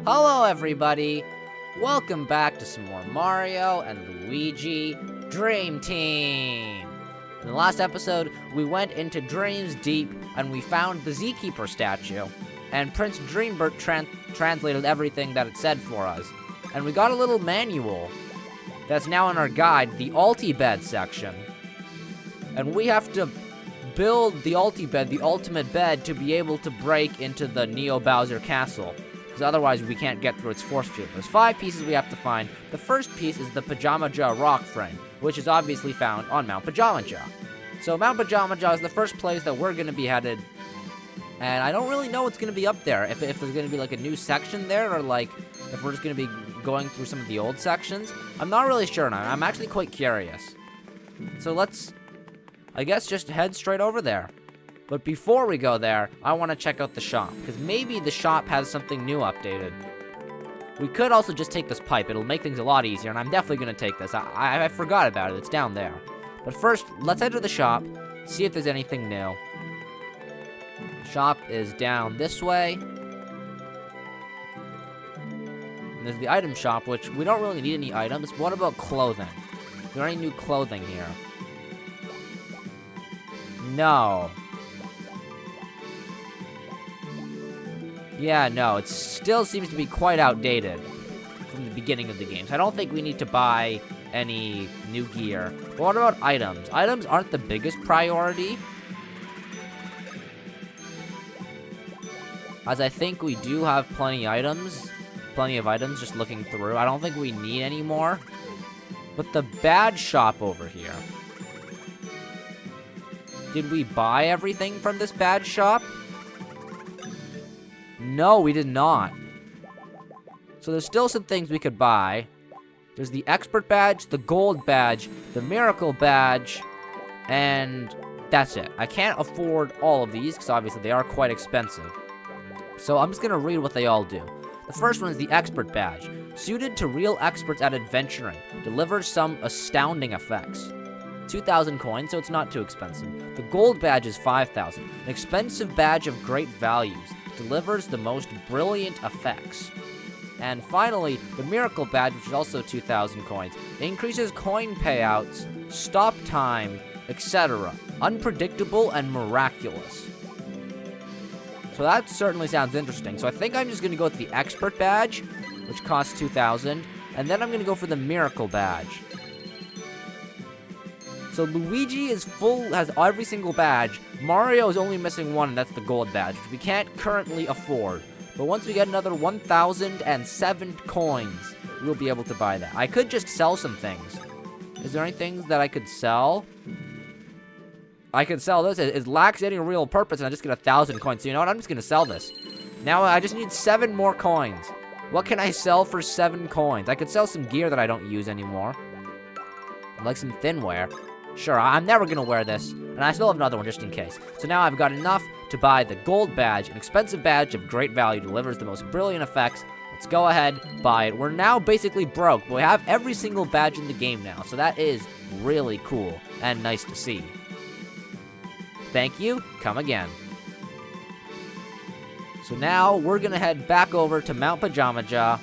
Hello everybody! Welcome back to some more Mario and Luigi Dream Team! In the last episode, we went into Dreams Deep and we found the Zkeeper statue. And Prince Dreambert translated everything that it said for us. And we got a little manual that's now in our guide, the Ultibed section. And we have to build the Ultibed, the ultimate bed, to be able to break into the Neo Bowser castle. Because otherwise we can't get through its force field. There's 5 pieces we have to find. The first piece is the Pajamaja Rock Frame, which is obviously found on Mount Pajamaja. So Mount Pajamaja is the first place that we're going to be headed. And I don't really know what's going to be up there. If there's going to be like a new section there, or like if we're just going to be going through some of the old sections. I'm not really sure now. I'm actually quite curious. So let's, I guess, just head straight over there. But before we go there, I want to check out the shop, because maybe the shop has something new updated. We could also just take this pipe. It'll make things a lot easier, and I'm definitely going to take this. I forgot about it. It's down there. But first, let's enter the shop, see if there's anything new. The shop is down this way. And there's the item shop, which we don't really need any items. What about clothing? Is there any new clothing here? No. Yeah, no, it still seems to be quite outdated from the beginning of the game. So I don't think we need to buy any new gear. But what about items? Items aren't the biggest priority, as I think we do have plenty of items just looking through. I don't think we need any more. But the badge shop over here. Did we buy everything from this badge shop? No, we did not. So there's still some things we could buy. There's the expert badge, the gold badge, the miracle badge, and that's it. I can't afford all of these because obviously they are quite expensive. So I'm just going to read what they all do. The first one is the expert badge. Suited to real experts at adventuring. Delivers some astounding effects. 2,000 coins, so it's not too expensive. The gold badge is 5,000. An expensive badge of great values. Delivers the most brilliant effects. And finally, the miracle badge, which is also 2,000 coins, increases coin payouts, stop time, etc. Unpredictable and miraculous. So that certainly sounds interesting. So I think I'm just going to go with the expert badge, which costs 2,000, and then I'm going to go for the miracle badge. So Luigi is has every single badge. Mario is only missing one, and that's the gold badge, which we can't currently afford. But once we get another 1,007 coins, we'll be able to buy that. I could just sell some things. Is there any things that I could sell? I could sell this. It lacks any real purpose, and I just get 1,000 coins. So you know what? I'm just going to sell this. Now I just need 7 more coins. What can I sell for 7 coins? I could sell some gear that I don't use anymore. Like some thinware. Sure, I'm never going to wear this, and I still have another one just in case. So now I've got enough to buy the gold badge, an expensive badge of great value, delivers the most brilliant effects. Let's go ahead, buy it. We're now basically broke, but we have every single badge in the game now, so that is really cool and nice to see. Thank you, come again. So now we're going to head back over to Mount Pajamaja.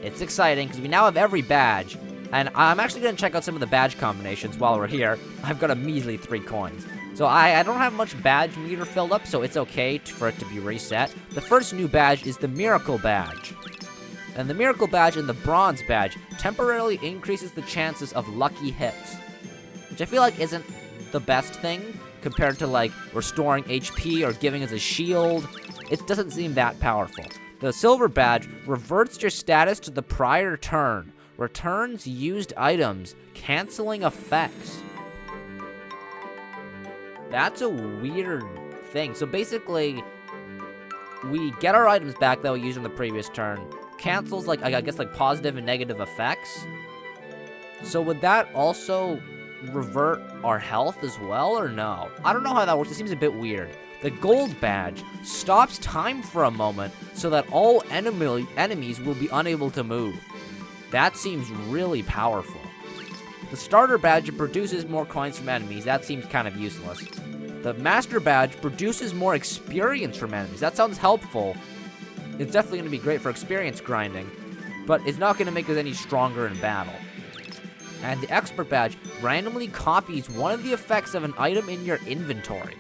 It's exciting because we now have every badge. And I'm actually going to check out some of the badge combinations while we're here. I've got a measly 3 coins. So I don't have much badge meter filled up, so it's okay for it to be reset. The first new badge is the Miracle Badge. And the Miracle Badge and the Bronze Badge temporarily increases the chances of lucky hits. Which I feel like isn't the best thing compared to like restoring HP or giving us a shield. It doesn't seem that powerful. The Silver Badge reverts your status to the prior turn. Returns used items, canceling effects. That's a weird thing. So basically, we get our items back that we used in the previous turn. Cancels, like, I guess, like, positive and negative effects. So would that also revert our health as well, or no? I don't know how that works. It seems a bit weird. The Gold Badge stops time for a moment so that all enemies will be unable to move. That seems really powerful. The Starter Badge produces more coins from enemies. That seems kind of useless. The Master Badge produces more experience from enemies. That sounds helpful. It's definitely going to be great for experience grinding, but it's not going to make us any stronger in battle. And the Expert Badge randomly copies one of the effects of an item in your inventory.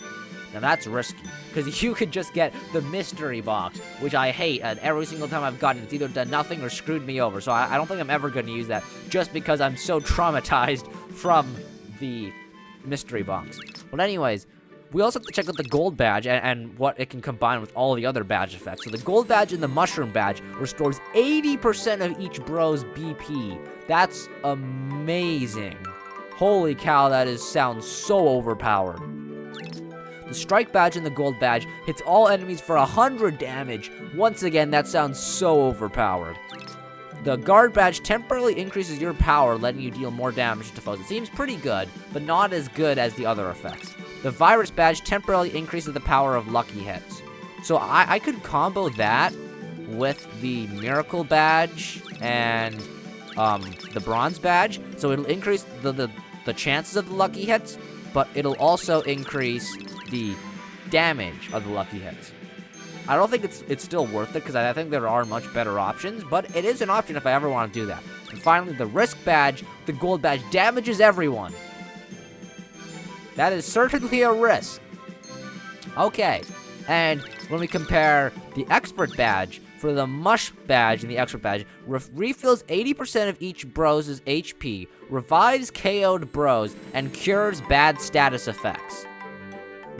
Now that's risky, because you could just get the mystery box, which I hate, and every single time I've gotten it, it's either done nothing or screwed me over. So I don't think I'm ever going to use that, just because I'm so traumatized from the mystery box. But anyways, we also have to check out the gold badge and what it can combine with all the other badge effects. So the gold badge and the mushroom badge restores 80% of each bro's BP. That's amazing. Holy cow, that sounds so overpowered. The strike badge and the gold badge hits all enemies for 100 damage. Once again, that sounds so overpowered. The guard badge temporarily increases your power, letting you deal more damage to foes. It seems pretty good, but not as good as the other effects. The virus badge temporarily increases the power of lucky hits. So I could combo that with the miracle badge and the bronze badge. So it'll increase the chances of the lucky hits, but it'll also increase the damage of the lucky hits. I don't think it's still worth it, because I think there are much better options, but it is an option if I ever want to do that. And finally, the risk badge, the gold badge, damages everyone. That is certainly a risk. Okay, and when we compare the expert badge, for the mush badge and the expert badge, refills 80% of each bro's HP, revives KO'd bros, and cures bad status effects.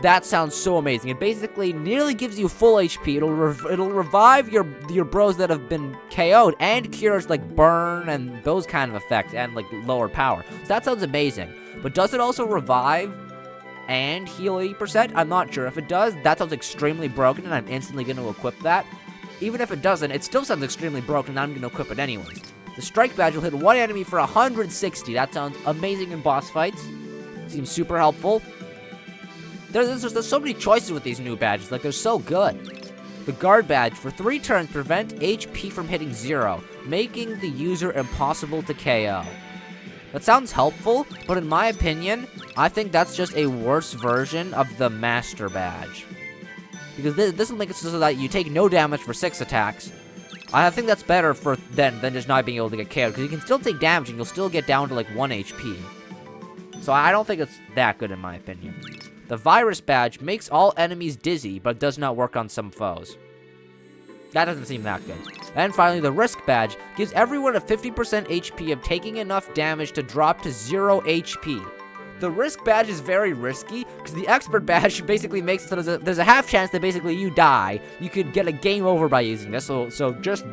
That sounds so amazing. It basically nearly gives you full HP. It'll revive your bros that have been KO'd and cures like burn and those kind of effects and like lower power. So that sounds amazing. But does it also revive and heal 80%? I'm not sure. If it does, that sounds extremely broken and I'm instantly going to equip that. Even if it doesn't, it still sounds extremely broken and I'm going to equip it anyways. The strike badge will hit one enemy for 160. That sounds amazing in boss fights. Seems super helpful. There's so many choices with these new badges, like they're so good. The guard badge, for 3 turns, prevent HP from hitting 0, making the user impossible to KO. That sounds helpful, but in my opinion, I think that's just a worse version of the master badge. Because this will make it so that you take no damage for 6 attacks. I think that's better than just not being able to get KO'd, because you can still take damage and you'll still get down to like 1 HP. So I don't think it's that good in my opinion. The virus badge makes all enemies dizzy, but does not work on some foes. That doesn't seem that good. And finally, the risk badge gives everyone a 50% HP of taking enough damage to drop to 0 HP. The risk badge is very risky, because the expert badge basically makes it so there's a half chance that basically you die. You could get a game over by using this, so just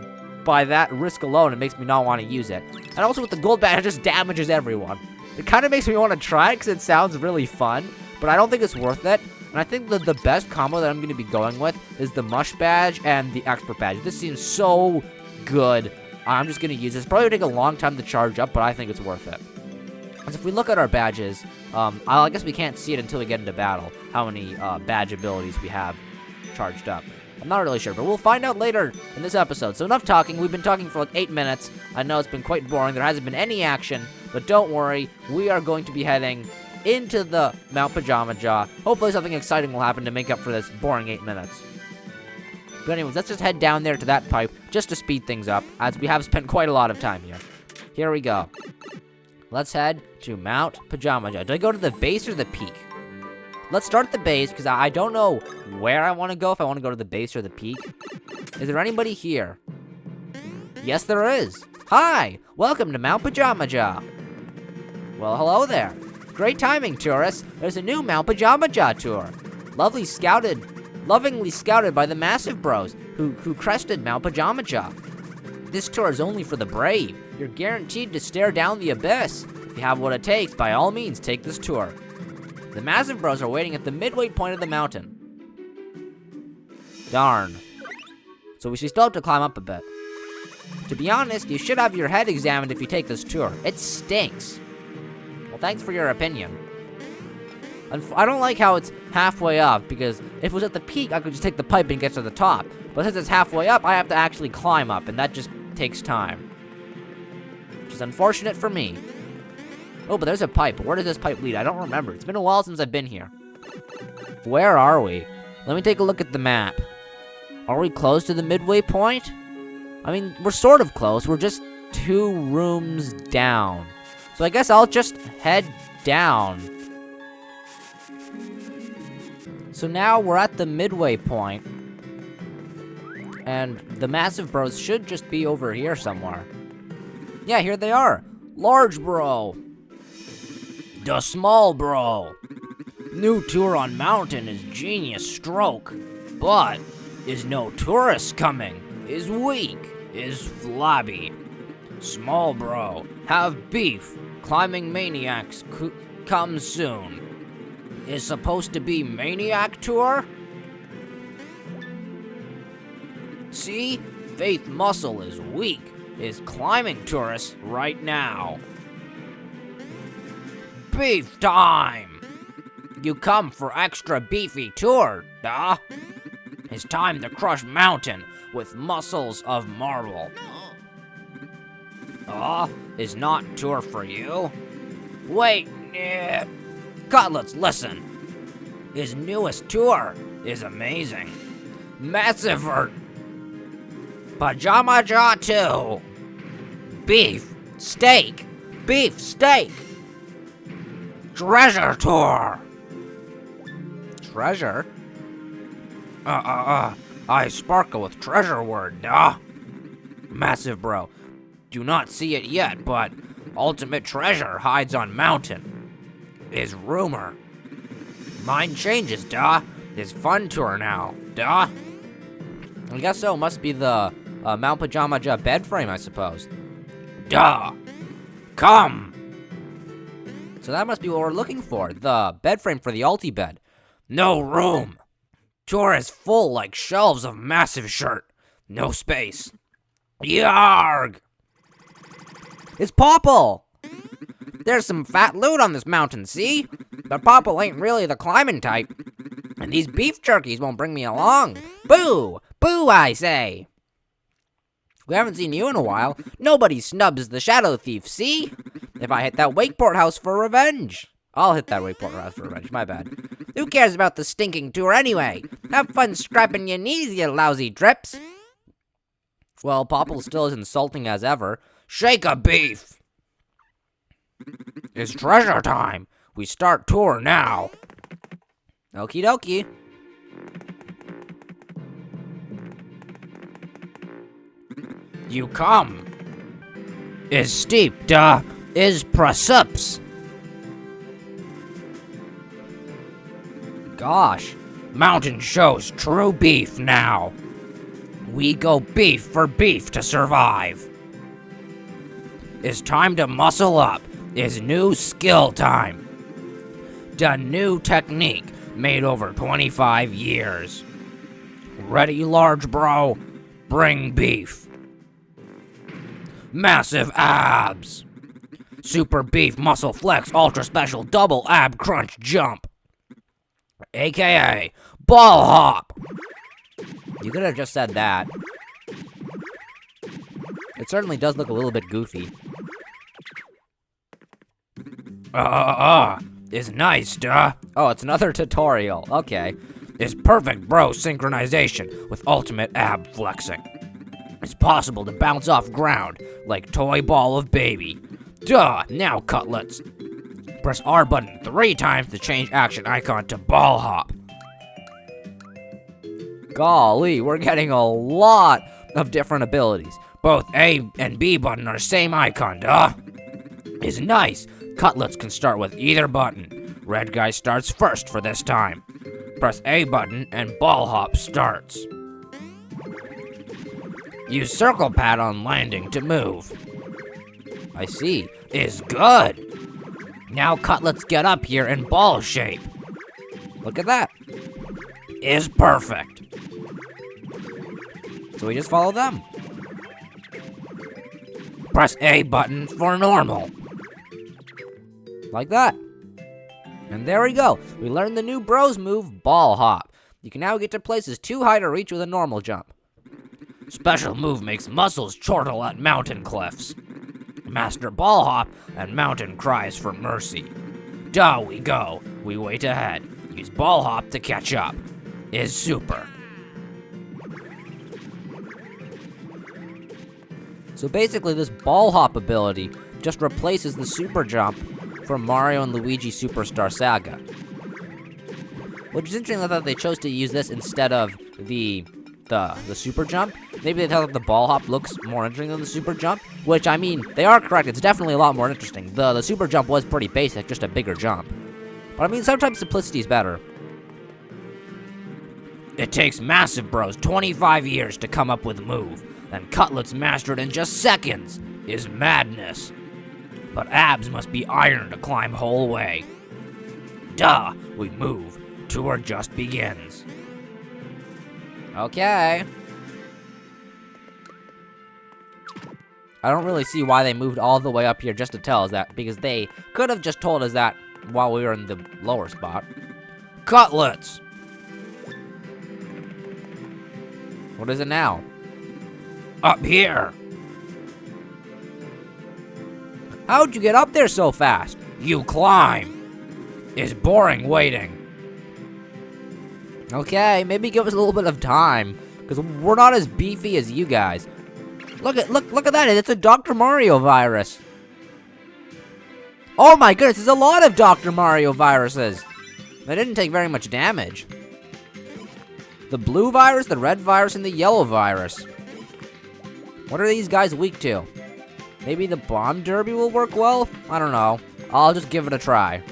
by that risk alone, it makes me not want to use it. And also with the gold badge, it just damages everyone. It kind of makes me want to try it, because it sounds really fun. But I don't think it's worth it, and I think the best combo that I'm going to be going with is the mush badge and the expert badge. This seems so good. I'm just going to use this. It's probably going to take a long time to charge up, but I think it's worth it. As if we look at our badges, I guess we can't see it until we get into battle, how many badge abilities we have charged up. I'm not really sure, but we'll find out later in this episode. So enough talking. We've been talking for like 8 minutes. I know it's been quite boring. There hasn't been any action, but don't worry. We are going to be heading into the Mount Pajamaja. Hopefully something exciting will happen to make up for this boring 8 minutes. But anyways, let's just head down there to that pipe just to speed things up, as we have spent quite a lot of time here. Here we go. Let's head to Mount Pajamaja. Do I go to the base or the peak? Let's start at the base, because I don't know where I want to go, if I want to go to the base or the peak. Is there anybody here? Yes, there is. Hi! Welcome to Mount Pajamaja. Well, hello there. Great timing, tourists. There's a new Mount Pajamaja tour. Lovingly scouted by the Massive Bros, who crested Mount Pajamaja. This tour is only for the brave. You're guaranteed to stare down the abyss. If you have what it takes, by all means, take this tour. The Massive Bros are waiting at the midway point of the mountain. Darn. So we still have to climb up a bit. To be honest, you should have your head examined if you take this tour. It stinks. Well, thanks for your opinion. I don't like how it's halfway up, because if it was at the peak, I could just take the pipe and get to the top. But since it's halfway up, I have to actually climb up, and that just takes time. Which is unfortunate for me. Oh, but there's a pipe. Where does this pipe lead? I don't remember. It's been a while since I've been here. Where are we? Let me take a look at the map. Are we close to the midway point? I mean, we're sort of close. We're just 2 rooms down. So I guess I'll just head down. So now we're at the midway point. And the massive bros should just be over here somewhere. Yeah, here they are. Large bro. The small bro. New tour on mountain is genius stroke. But is no tourists coming. Is weak. Is flabby. Small bro. Have beef. Climbing maniacs come soon. Is supposed to be maniac tour? See? Faith muscle is weak. Is climbing tourists right now. Beef time! You come for extra beefy tour, duh? It's time to crush mountain with muscles of marble. Is not tour for you? Wait, Cutlets, listen. His newest tour is amazing. Massive Pajamaja 2. Beef, steak, treasure tour. Treasure? I sparkle with treasure word, duh. Massive bro, do not see it yet, but ultimate treasure hides on mountain. Is rumor. Mind changes, duh. Is fun tour now, duh. I guess so, must be the Mount Pajamaja bed frame, I suppose. Duh. Come. So that must be what we're looking for, the bed frame for the Ultibed. No room. Tour is full like shelves of massive shirt. No space. Yarg. It's Popple. There's some fat loot on this mountain, see? But Popple ain't really the climbing type. And these beef jerkies won't bring me along. Boo! Boo, I say! We haven't seen you in a while. Nobody snubs the shadow thief, see? If I hit that Wakeport house for revenge. I'll hit that Wakeport house for revenge, my bad. Who cares about the stinking tour anyway? Have fun scrapping your knees, you lousy drips. Well, Popple still as insulting as ever. Shake a beef! It's treasure time. We start tour now. Okie dokie. You come. Is steep, duh. Is precipes. Gosh. Mountain shows true beef now. We go beef for beef to survive. It's time to muscle up. Is new skill time. The new technique made over 25 years. Ready, large bro? Bring beef. Massive abs. Super beef muscle flex ultra special double ab crunch jump. AKA ball hop. You could have just said that. It certainly does look a little bit goofy. Is nice, duh. Oh, it's another tutorial. Okay. Is perfect bro synchronization with ultimate ab flexing. It's possible to bounce off ground like toy ball of baby. Duh, now cutlets. Press R button 3 times to change action icon to ball hop. Golly, we're getting a lot of different abilities. Both A and B button are same icon, duh. Is nice. Cutlets can start with either button. Red guy starts first for this time. Press A button and ball hop starts. Use circle pad on landing to move. I see. Is good. Now cutlets get up here in ball shape. Look at that. Is perfect. So we just follow them. Press A button for normal. Like that. And there we go. We learned the new bros move, ball hop. You can now get to places too high to reach with a normal jump. Special move makes muscles chortle at mountain cliffs. Master ball hop and mountain cries for mercy. Duh, we go. We wait ahead. Use ball hop to catch up. Is super. So basically, this ball hop ability just replaces the super jump from Mario and Luigi Superstar Saga. Which is interesting that they chose to use this instead of the super jump. Maybe they thought that the ball hop looks more interesting than the super jump, which, I mean, they are correct. It's definitely a lot more interesting. The super jump was pretty basic, just a bigger jump. But I mean, sometimes simplicity is better. It takes Massive Bros 25 years to come up with a move, and Cutlets mastered in just seconds is madness. But abs must be iron to climb whole way. Duh, we move. Tour just begins. Okay. I don't really see why they moved all the way up here just to tell us that, because they could have just told us that while we were in the lower spot. Cutlets! What is it now? Up here! How'd you get up there so fast? You climb! It's boring waiting. Okay, maybe give us a little bit of time, because we're not as beefy as you guys. Look at that, it's a Dr. Mario virus. Oh my goodness, there's a lot of Dr. Mario viruses. They didn't take very much damage. The blue virus, the red virus, and the yellow virus. What are these guys weak to? Maybe the bomb derby will work well? I don't know. I'll just give it a try.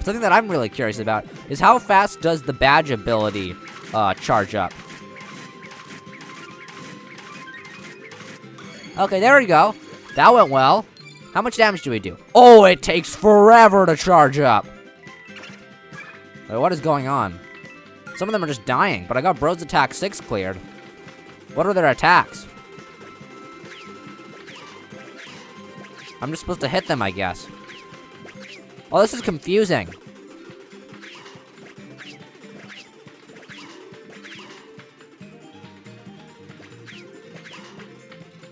Something that I'm really curious about is how fast does the badge ability charge up? Okay, there we go. That went well. How much damage do we do? Oh, it takes forever to charge up. Wait, what is going on? Some of them are just dying, but I got Bros Attack 6 cleared. What are their attacks? I'm just supposed to hit them, I guess. Oh, this is confusing.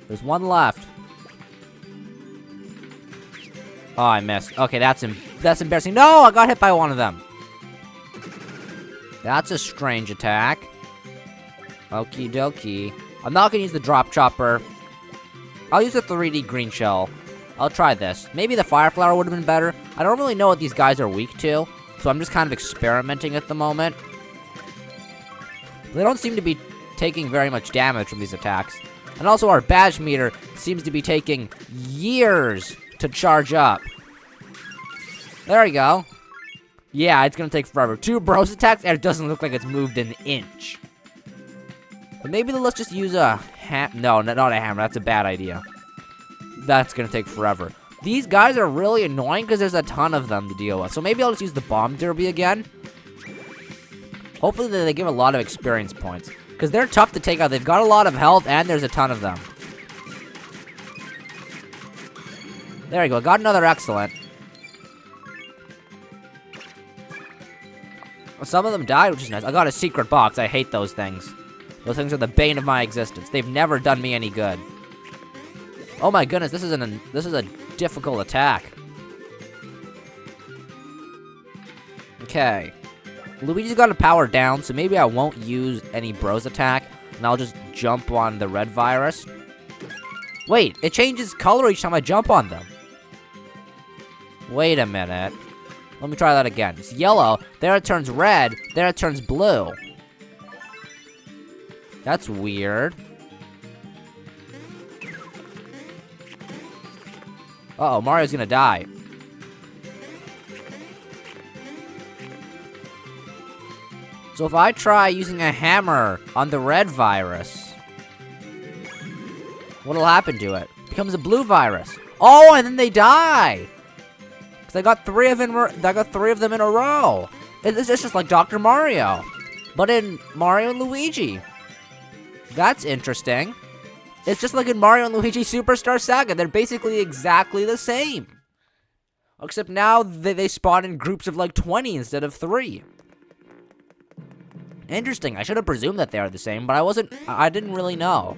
There's one left. Oh, I missed. Okay, that's embarrassing. No, I got hit by one of them. That's a strange attack. Okie dokie. I'm not gonna use the drop chopper. I'll use the 3D green shell. I'll try this. Maybe the fire flower would have been better. I don't really know what these guys are weak to, so I'm just kind of experimenting at the moment. They don't seem to be taking very much damage from these attacks. And also our badge meter seems to be taking years to charge up. There we go. Yeah, it's gonna take forever. 2 Bros attacks, and it doesn't look like it's moved an inch. But maybe let's just use a no, not a hammer. That's a bad idea. That's gonna take forever. These guys are really annoying because there's a ton of them to deal with. So maybe I'll just use the bomb derby again. Hopefully they give a lot of experience points, because they're tough to take out. They've got a lot of health, and there's a ton of them. There we go. Got another excellent. Some of them died, which is nice. I got a secret box. I hate those things. Those things are the bane of my existence. They've never done me any good. Oh my goodness, this is a difficult attack. Okay. Luigi's got a power down, so maybe I won't use any Bros attack, and I'll just jump on the red virus. Wait, it changes color each time I jump on them. Wait a minute. Let me try that again. It's yellow, there it turns red, there it turns blue. That's weird. Uh-oh, Mario's gonna die. So if I try using a hammer on the red virus, what'll happen to it? It becomes a blue virus. Oh, and then they die! Because I got 3 of them in a row. It's just like Dr. Mario, but in Mario and Luigi. That's interesting. It's just like in Mario and Luigi Superstar Saga. They're basically exactly the same. Except now they spawn in groups of like 20 instead of 3. Interesting. I should have presumed that they are the same, but I didn't really know.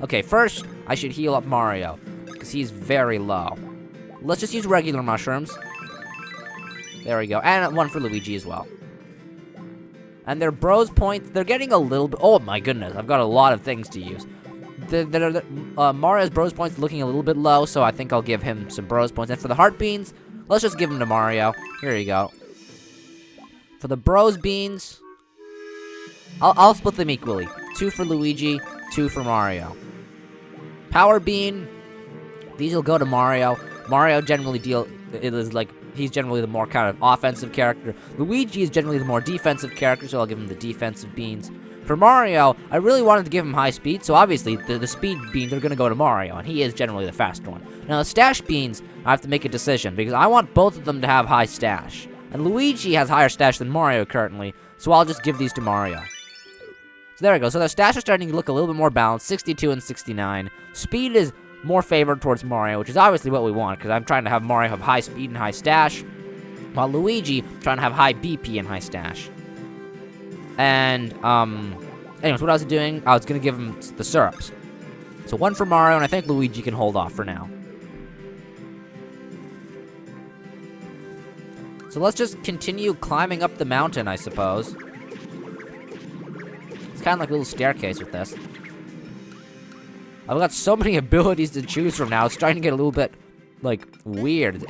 Okay, first, I should heal up Mario, because he's very low. Let's just use regular mushrooms. There we go. And one for Luigi as well. And their Bros points, they're getting a little bit. Oh my goodness, I've got a lot of things to use. Mario's Bros points looking a little bit low, so I think I'll give him some Bros points. And for the Heart Beans, let's just give them to Mario. Here you go. For the Bros Beans, I'll split them equally. 2 for Luigi, 2 for Mario. Power Bean, these will go to Mario. Mario generally he's generally the more kind of offensive character. Luigi is generally the more defensive character, so I'll give him the defensive beans. For Mario, I really wanted to give him high speed, so obviously the speed beans are going to go to Mario, and he is generally the faster one. Now the stash beans, I have to make a decision, because I want both of them to have high stash. And Luigi has higher stash than Mario currently, so I'll just give these to Mario. So there we go. So the stash is starting to look a little bit more balanced, 62 and 69. Speed is more favored towards Mario, which is obviously what we want, because I'm trying to have Mario have high speed and high stash, while Luigi trying to have high BP and high stash. And, anyways, what I was doing, I was going to give him the syrups. So 1 for Mario, and I think Luigi can hold off for now. So let's just continue climbing up the mountain, I suppose. It's kind of like a little staircase with this. I've got so many abilities to choose from now, it's starting to get a little bit, like, weird.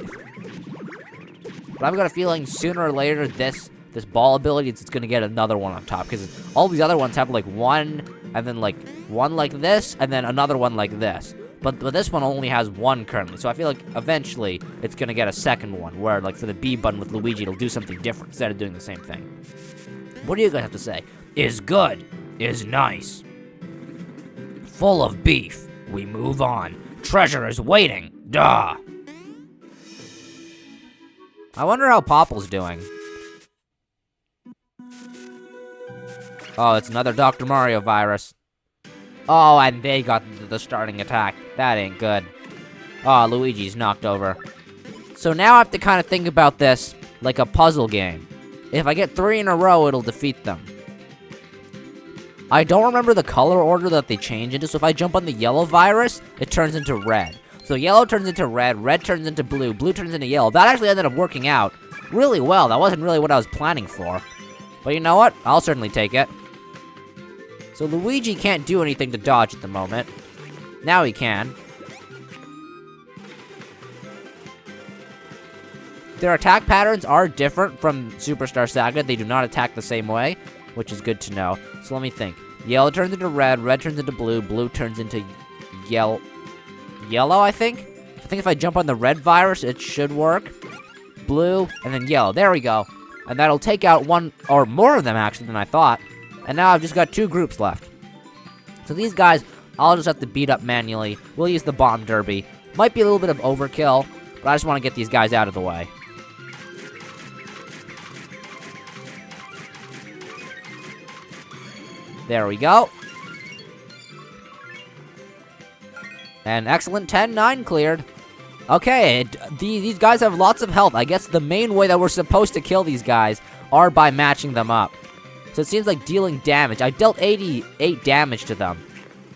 But I've got a feeling sooner or later this ball ability, it's going to get another one on top, because all these other ones have, like, one, and then, like, one like this, and then another one like this. But this one only has one currently, so I feel like eventually it's going to get a second one, where, like, for the B button with Luigi, it'll do something different instead of doing the same thing. What do you guys have to say? Is good. Is nice. Full of beef. We move on. Treasure is waiting. Duh. I wonder how Popple's doing. Oh, it's another Dr. Mario virus. Oh, and they got the starting attack. That ain't good. Oh, Luigi's knocked over. So now I have to kind of think about this like a puzzle game. If I get 3 in a row, it'll defeat them. I don't remember the color order that they change into, so if I jump on the yellow virus, it turns into red. So yellow turns into red, red turns into blue, blue turns into yellow. That actually ended up working out really well. That wasn't really what I was planning for. But you know what? I'll certainly take it. So Luigi can't do anything to dodge at the moment. Now he can. Their attack patterns are different from Superstar Saga. They do not attack the same way, which is good to know. So let me think. Yellow turns into red, red turns into blue, blue turns into yellow, I think? I think if I jump on the red virus, it should work. Blue, and then yellow. There we go. And that'll take out one, or more of them, actually, than I thought. And now I've just got 2 groups left. So these guys, I'll just have to beat up manually. We'll use the Bomb Derby. Might be a little bit of overkill, but I just want to get these guys out of the way. There we go. And excellent 10-9 cleared. Okay, these guys have lots of health. I guess the main way that we're supposed to kill these guys are by matching them up. So it seems like dealing damage. I dealt 88 damage to them.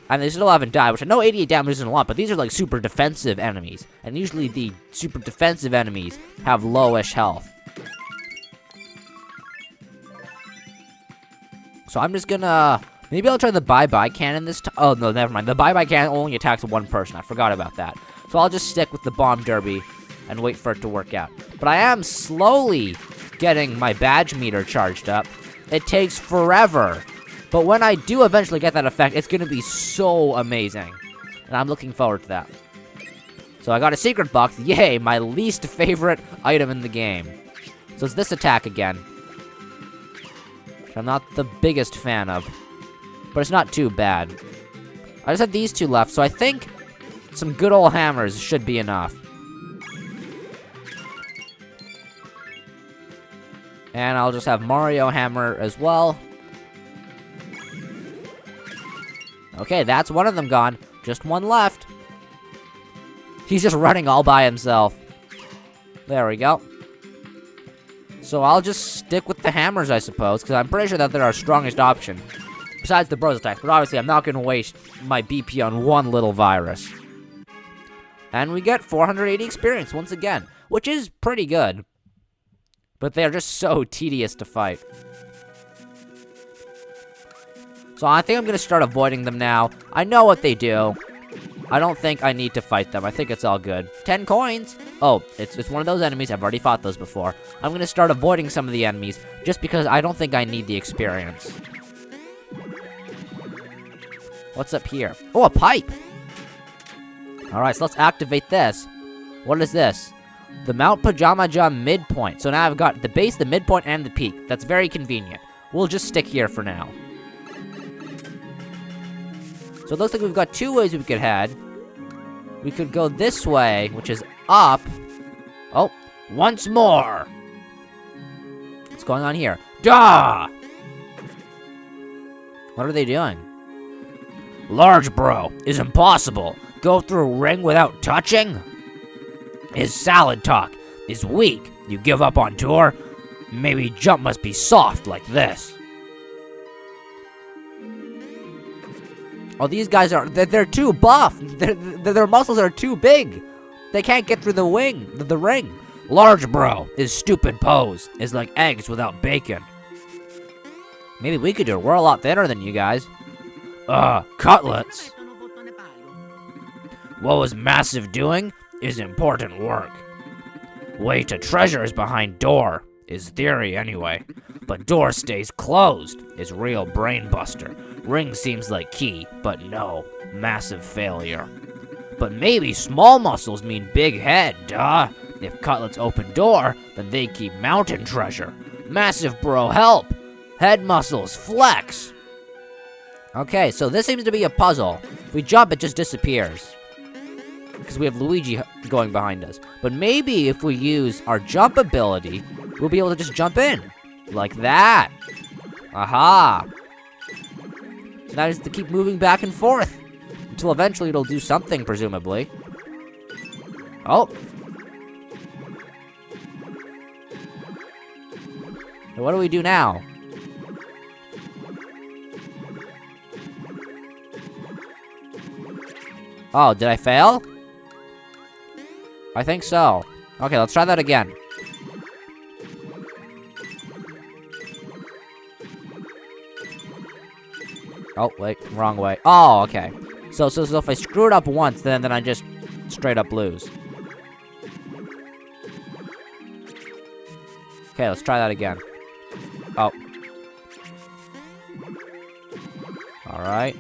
And they still haven't died, which I know 88 damage isn't a lot, but these are like super defensive enemies. And usually the super defensive enemies have lowish health. So I'm just gonna... Maybe I'll try the bye-bye cannon this time. Oh, no, never mind. The bye-bye cannon only attacks one person. I forgot about that. So I'll just stick with the Bomb Derby and wait for it to work out. But I am slowly getting my badge meter charged up. It takes forever. But when I do eventually get that effect, it's going to be so amazing. And I'm looking forward to that. So I got a secret box. Yay, my least favorite item in the game. So it's this attack again. Which I'm not the biggest fan of. But it's not too bad. I just have these 2 left, so I think some good old hammers should be enough. And I'll just have Mario hammer as well. Okay, that's one of them gone. Just one left. He's just running all by himself. There we go. So I'll just stick with the hammers, I suppose, because I'm pretty sure that they're our strongest option. Besides the Bros attacks, but obviously I'm not going to waste my BP on one little virus. And we get 480 experience once again, which is pretty good. But they're just so tedious to fight. So I think I'm gonna start avoiding them now. I know what they do. I don't think I need to fight them. I think it's all good. 10 coins. Oh, it's one of those enemies. I've already fought those before. I'm gonna start avoiding some of the enemies just because I don't think I need the experience. What's up here? Oh, a pipe. All right, so let's activate this. What is this? The Mount Pajamaja midpoint. So now I've got the base, the midpoint, and the peak. That's very convenient. We'll just stick here for now. So it looks like we've got 2 ways we could head. We could go this way, which is up. Oh, once more. What's going on here? Duh! What are they doing? Large bro is impossible. Go through a ring without touching? His salad talk is weak. You give up on tour? Maybe jump must be soft like this. Oh, these guys they're too buff. Their muscles are too big. They can't get through the ring. Large bro is stupid pose. Is like eggs without bacon. Maybe we could do it. We're a lot thinner than you guys. Cutlets. What was Massive doing is important work. Way to treasure is behind door, is theory anyway. But door stays closed, is real brain buster. Ring seems like key, but no, massive failure. But maybe small muscles mean big head, duh. If cutlets open door, then they keep mountain treasure. Massive bro help. Head muscles flex. Okay, so this seems to be a puzzle. If we jump, it just disappears. Because we have Luigi going behind us. But maybe if we use our jump ability, we'll be able to just jump in. Like that. Aha. So now just to keep moving back and forth. Until eventually it'll do something, presumably. Oh. So what do we do now? Oh, did I fail? I think so. Okay, let's try that again. Oh, wait, wrong way. Oh, okay. So if I screw it up once, then I just straight up lose. Okay, let's try that again. Oh. Alright.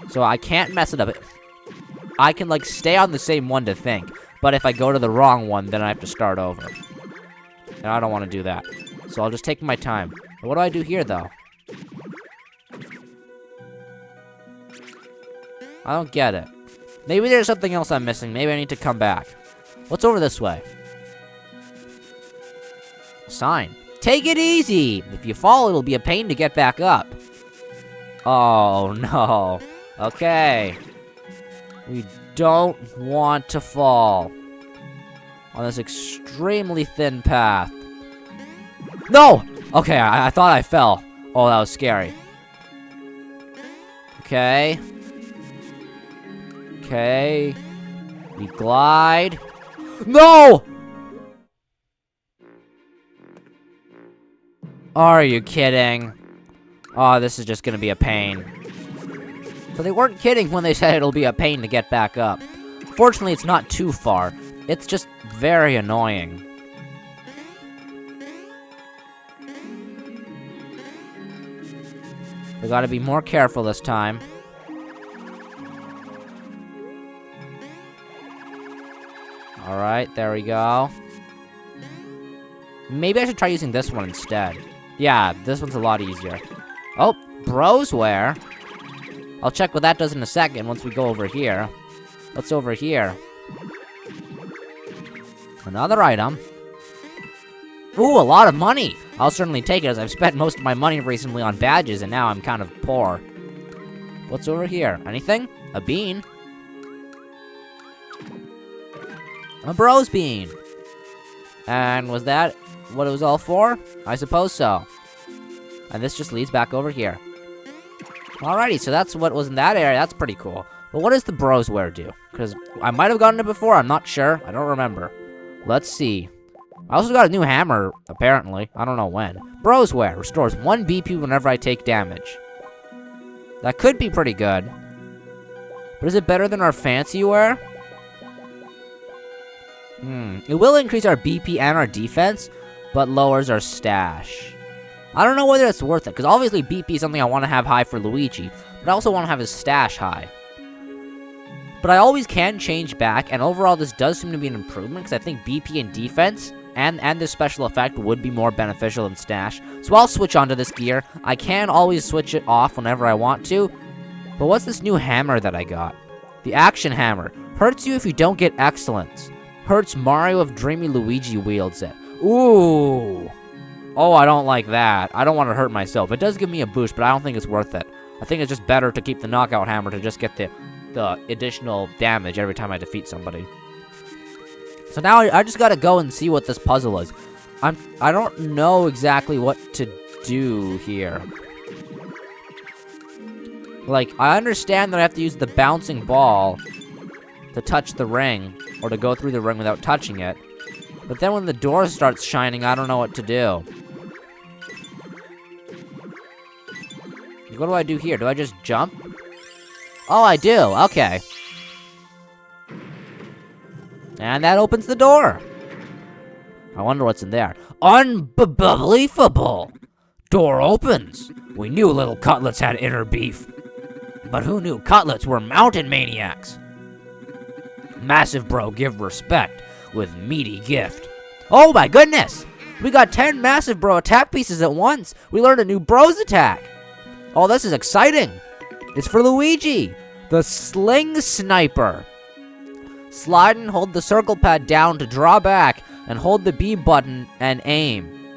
So I can't mess it up. I can, like, stay on the same one to think. But if I go to the wrong one, then I have to start over. And I don't want to do that. So I'll just take my time. What do I do here, though? I don't get it. Maybe there's something else I'm missing. Maybe I need to come back. What's over this way? Sign. Take it easy! If you fall, it'll be a pain to get back up. Oh, no. Okay. We don't want to fall on this extremely thin path. No! Okay, I thought I fell. Oh, that was scary. Okay. Okay. We glide. No! Are you kidding? Oh, this is just gonna be a pain. So they weren't kidding when they said it'll be a pain to get back up. Fortunately, it's not too far. It's just very annoying. We gotta be more careful this time. Alright, there we go. Maybe I should try using this one instead. Yeah, this one's a lot easier. Oh, brosware. I'll check what that does in a second once we go over here. What's over here? Another item. Ooh, a lot of money! I'll certainly take it as I've spent most of my money recently on badges and now I'm kind of poor. What's over here? Anything? A bean? A bros bean! And was that what it was all for? I suppose so. And this just leads back over here. Alrighty, so that's what was in that area. That's pretty cool. But what does the brosware do? Because I might have gotten it before. I'm not sure. I don't remember. Let's see. I also got a new hammer, apparently. I don't know when. Brosware restores 1 BP whenever I take damage. That could be pretty good. But is it better than our fancy wear? It will increase our BP and our defense, but lowers our stash. I don't know whether it's worth it, because obviously BP is something I want to have high for Luigi, but I also want to have his stash high. But I always can change back, and overall this does seem to be an improvement, because I think BP and defense and this special effect would be more beneficial than stash. So I'll switch onto this gear. I can always switch it off whenever I want to. But what's this new hammer that I got? The action hammer. Hurts you if you don't get excellence. Hurts Mario if Dreamy Luigi wields it. Ooh. Oh, I don't like that. I don't want to hurt myself. It does give me a boost, but I don't think it's worth it. I think it's just better to keep the knockout hammer to just get the additional damage every time I defeat somebody. So now I just gotta go and see what this puzzle is. I don't know exactly what to do here. Like, I understand that I have to use the bouncing ball to touch the ring, or to go through the ring without touching it. But then when the door starts shining, I don't know what to do. What do I do here? Do I just jump? Oh, I do. Okay. And that opens the door. I wonder what's in there. Unbelievable! Door opens. We knew little cutlets had inner beef. But who knew cutlets were mountain maniacs? Massive Bro give respect with meaty gift. Oh my goodness! We got 10 Massive Bro attack pieces at once. We learned a new Bros attack. Oh, this is exciting. It's for Luigi, the Sling Sniper. Slide and hold the circle pad down to draw back, and hold the B button and aim.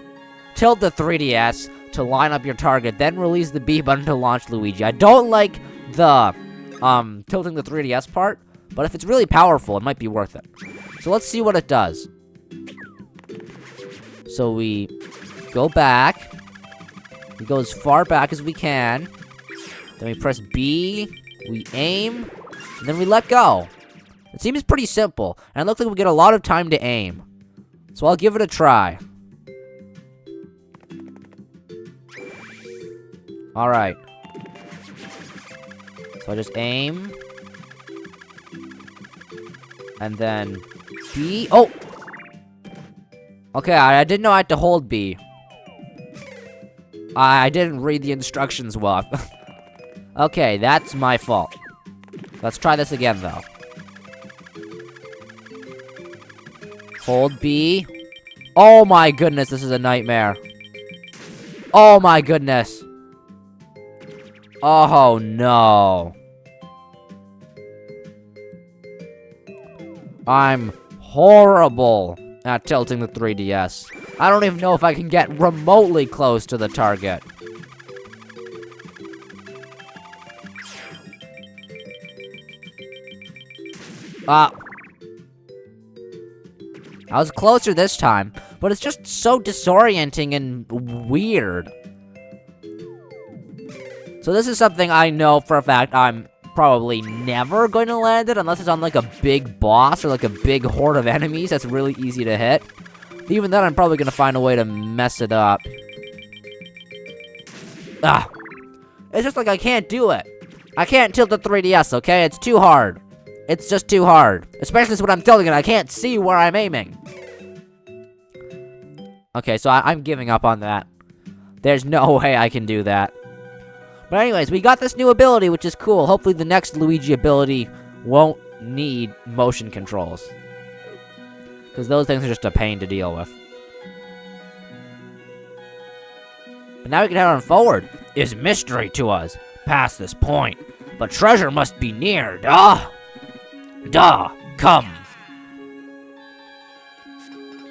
Tilt the 3DS to line up your target, then release the B button to launch Luigi. I don't like the, tilting the 3DS part, but if it's really powerful, it might be worth it. So let's see what it does. So we go back. We go as far back as we can. Then we press B, we aim, and then we let go. It seems pretty simple, and it looks like we get a lot of time to aim. So I'll give it a try. Alright. So I just aim. And then B. Oh! Okay, I didn't know I had to hold B. I didn't read the instructions well. Okay, that's my fault. Let's try this again, though. Hold B. Oh my goodness, this is a nightmare. Oh my goodness. Oh no. I'm horrible at tilting the 3DS. I don't even know if I can get remotely close to the target. I was closer this time, but it's just so disorienting and weird. So this is something I know for a fact I'm probably never going to land it unless it's on like a big boss or like a big horde of enemies that's really easy to hit. Even then, I'm probably going to find a way to mess it up. It's just like I can't do it. I can't tilt the 3DS, okay? It's too hard. It's just too hard. Especially when I'm tilting it, I can't see where I'm aiming. Okay, so I'm giving up on that. There's no way I can do that. But anyways, we got this new ability, which is cool. Hopefully the next Luigi ability won't need motion controls. Because those things are just a pain to deal with. But now we can head on forward. Is mystery to us. Past this point. But treasure must be near. Come.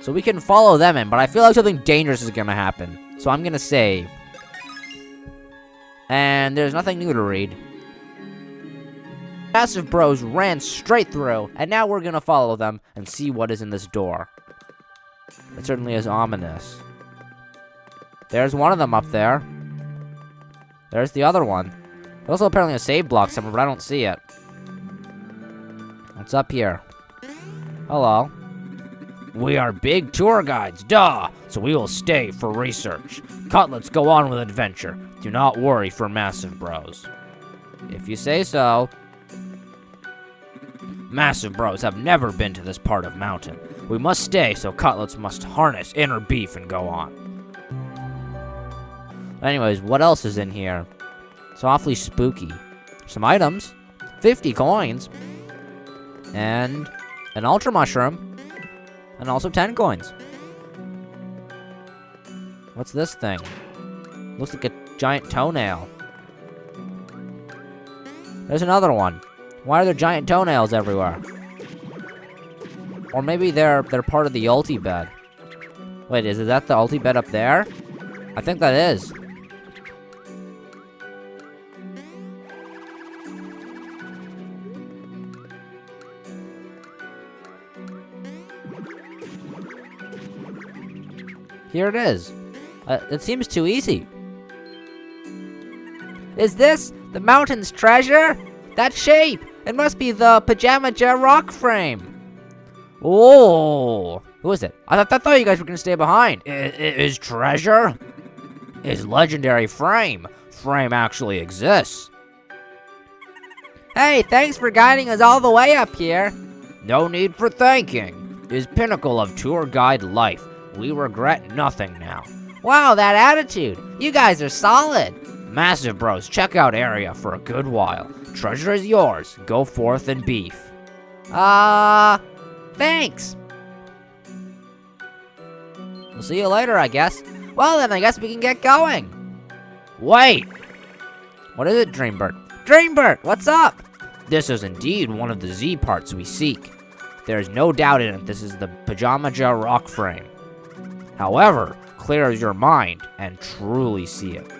So we can follow them in, but I feel like something dangerous is gonna happen. So I'm gonna save. And there's nothing new to read. Massive Bros ran straight through, and now we're gonna follow them and see what is in this door. It certainly is ominous. There's one of them up there. There's the other one. There's also apparently a save block somewhere, but I don't see it. What's up here? Hello. We are big tour guides, so we will stay for research. Cutlets go on with adventure. Do not worry for Massive Bros. If you say so. Massive bros have never been to this part of mountain. We must stay, so cutlets must harness inner beef and go on. Anyways, what else is in here? It's awfully spooky. Some items. 50 coins. And an ultra mushroom. And also 10 coins. What's this thing? Looks like a giant toenail. There's another one. Why are there giant toenails everywhere? Or maybe they're part of the Ultibed. Wait, is that the Ultibed up there? I think that is. Here it is. It seems too easy. Is this the mountain's treasure? That shape! It must be the Pajamaja Rock Frame. Oh, who is it? I thought you guys were gonna stay behind. Is treasure? Is legendary frame? Frame actually exists. Hey, thanks for guiding us all the way up here. No need for thanking. Is pinnacle of tour guide life. We regret nothing now. Wow, that attitude. You guys are solid. Massive bros, check out area for a good while. Treasure is yours. Go forth and beef. Thanks. We'll see you later, I guess. Well, then I guess we can get going. Wait. What is it, Dreambird? Dreambird, what's up? This is indeed one of the Z parts we seek. There is no doubt in it this is the Pajamaja Rock Frame. However, clear your mind and truly see it.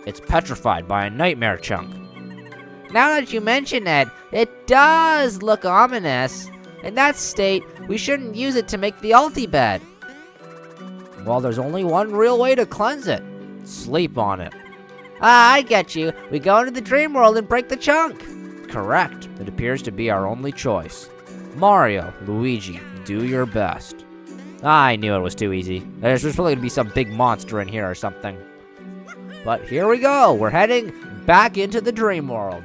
It's petrified by a nightmare chunk. Now that you mention it, it does look ominous. In that state, we shouldn't use it to make the Ultibed. Well, there's only one real way to cleanse it. Sleep on it. Ah, I get you. We go into the dream world and break the chunk. Correct. It appears to be our only choice. Mario, Luigi, do your best. I knew it was too easy. There's probably gonna be some big monster in here or something. But here we go. We're heading back into the dream world.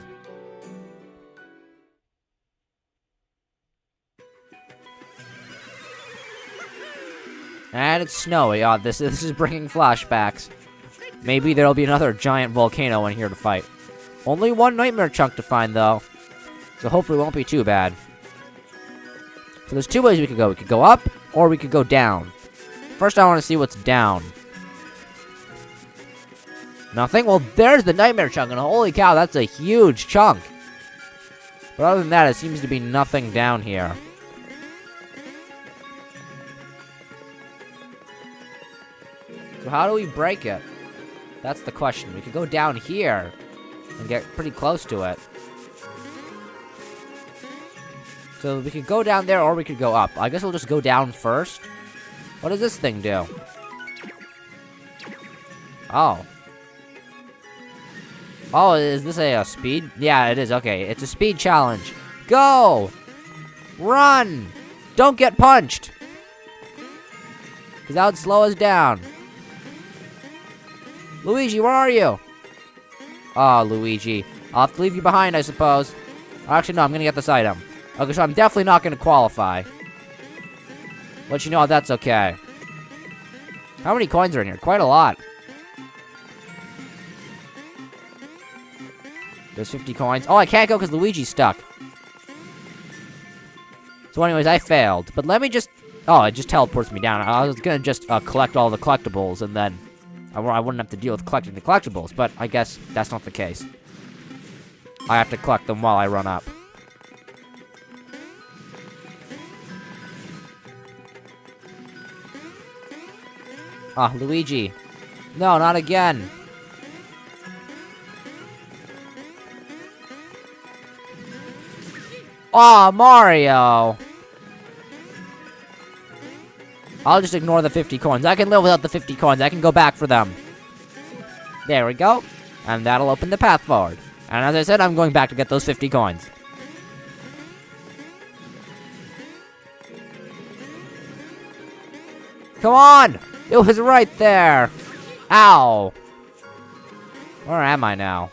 And it's snowy. Oh, this is bringing flashbacks. Maybe there'll be another giant volcano in here to fight. Only one nightmare chunk to find, though. So hopefully it won't be too bad. So there's two ways we could go. We could go up, or we could go down. First, I want to see what's down. Nothing? Well, there's the nightmare chunk, and holy cow, that's a huge chunk. But other than that, it seems to be nothing down here. So how do we break it? That's the question. We could go down here and get pretty close to it. So we could go down there, or we could go up. I guess we'll just go down first. What does this thing do? Oh. Oh, is this a speed? Yeah, it is. Okay, it's a speed challenge. Go! Run! Don't get punched! Because that would slow us down. Luigi, where are you? Oh, Luigi. I'll have to leave you behind, I suppose. Actually, no, I'm gonna get this item. Okay, so I'm definitely not gonna qualify. Let you know that's okay. How many coins are in here? Quite a lot. There's 50 coins. Oh, I can't go because Luigi's stuck. So anyways, I failed. But let me just... Oh, it just teleports me down. I was gonna just collect all the collectibles, and then I wouldn't have to deal with collecting the collectibles. But I guess that's not the case. I have to collect them while I run up. Ah, Luigi. No, not again. Aw, Mario! I'll just ignore the 50 coins. I can live without the 50 coins. I can go back for them. There we go. And that'll open the path forward. And as I said, I'm going back to get those 50 coins. Come on! It was right there! Ow! Where am I now?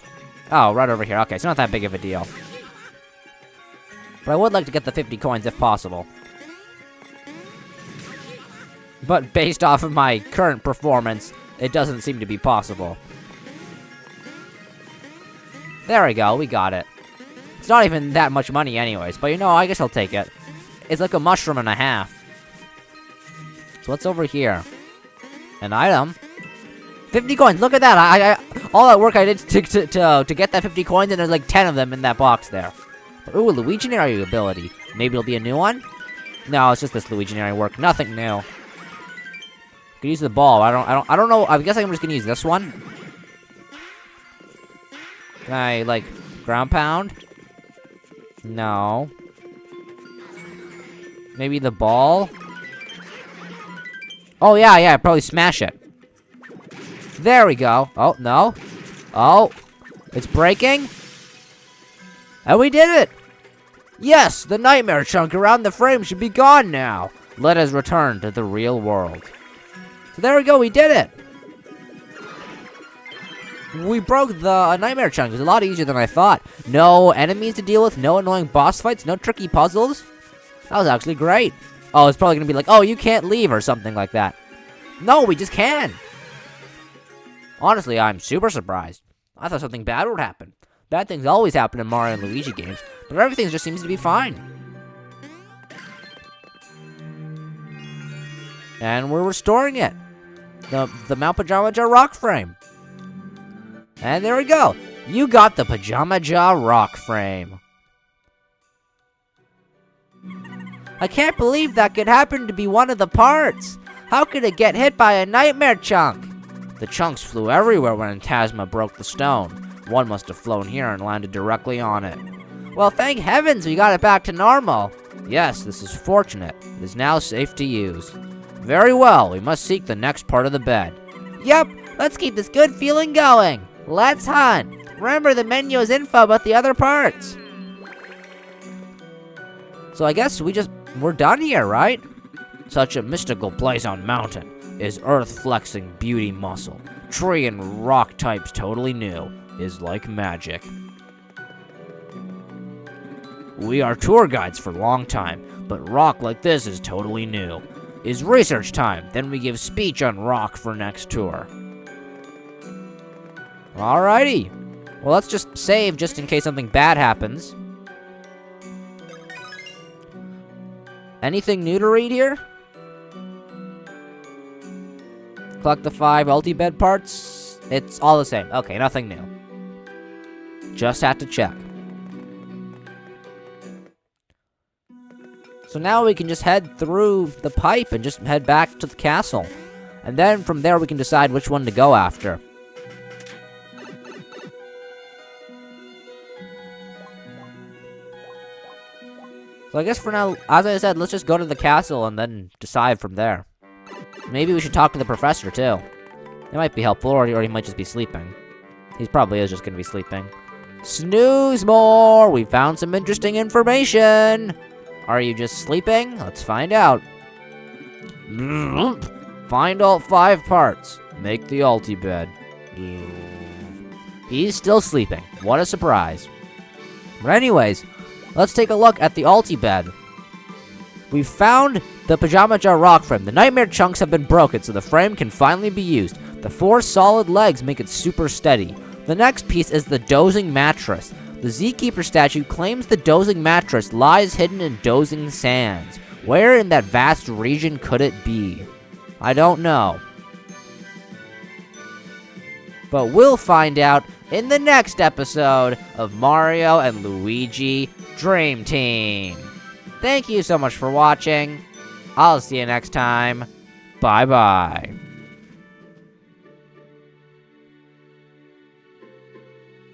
Oh, right over here. Okay, it's not that big of a deal. But I would like to get the 50 coins if possible. But based off of my current performance, it doesn't seem to be possible. There we go, we got it. It's not even that much money anyways, but you know, I guess I'll take it. It's like a mushroom and a half. So what's over here? An item? 50 coins, look at that! I all that work I did to get that 50 coins, and there's like 10 of them in that box there. Ooh, Luiginary ability. Maybe it'll be a new one? No, it's just this Luiginary work. Nothing new. Could use the ball. I don't know. I guess I'm just gonna use this one. Can I, like, ground pound? No. Maybe the ball? Oh, yeah, probably smash it. There we go. Oh, no. Oh, it's breaking. And we did it! Yes, the nightmare chunk around the frame should be gone now. Let us return to the real world. So there we go, we did it! We broke the nightmare chunk. It was a lot easier than I thought. No enemies to deal with, no annoying boss fights, no tricky puzzles. That was actually great. Oh, it's probably gonna be like, oh, you can't leave or something like that. No, we just can. Honestly, I'm super surprised. I thought something bad would happen. Bad things always happen in Mario and Luigi games, but everything just seems to be fine. And we're restoring it. The Mount Pajamaja Rock Frame. And there we go. You got the Pajamaja Rock Frame. I can't believe that could happen to be one of the parts. How could it get hit by a nightmare chunk? The chunks flew everywhere when Tasma broke the stone. One must have flown here and landed directly on it. Well, thank heavens we got it back to normal. Yes, this is fortunate. It is now safe to use. Very well, we must seek the next part of the bed. Yep, let's keep this good feeling going. Let's hunt. Remember the menu's info about the other parts. So I guess we're done here, right? Such a mystical place on mountain. Is earth flexing beauty muscle. Tree and rock types totally new. Is like magic. We are tour guides for a long time, but rock like this is totally new. Is research time, then we give speech on rock for next tour. Alrighty. Well, let's just save just in case something bad happens. Anything new to read here? Collect the 5 Ultibed parts. It's all the same. Okay, nothing new. Just had to check. So now we can just head through the pipe and just head back to the castle. And then from there we can decide which one to go after. So I guess for now, as I said, let's just go to the castle and then decide from there. Maybe we should talk to the professor, too. It might be helpful, or he might just be sleeping. He probably is just gonna be sleeping. Snooze more! We found some interesting information! Are you just sleeping? Let's find out. Find all 5 parts. Make the Ultibed. He's still sleeping. What a surprise. But anyways, let's take a look at the Ultibed. We found the Pajamaja Rock Frame. The nightmare chunks have been broken, so the frame can finally be used. The 4 solid legs make it super steady. The next piece is the dozing mattress. The Zkeeper statue claims the dozing mattress lies hidden in dozing sands. Where in that vast region could it be? I don't know. But we'll find out in the next episode of Mario and Luigi Dream Team. Thank you so much for watching. I'll see you next time. Bye-bye.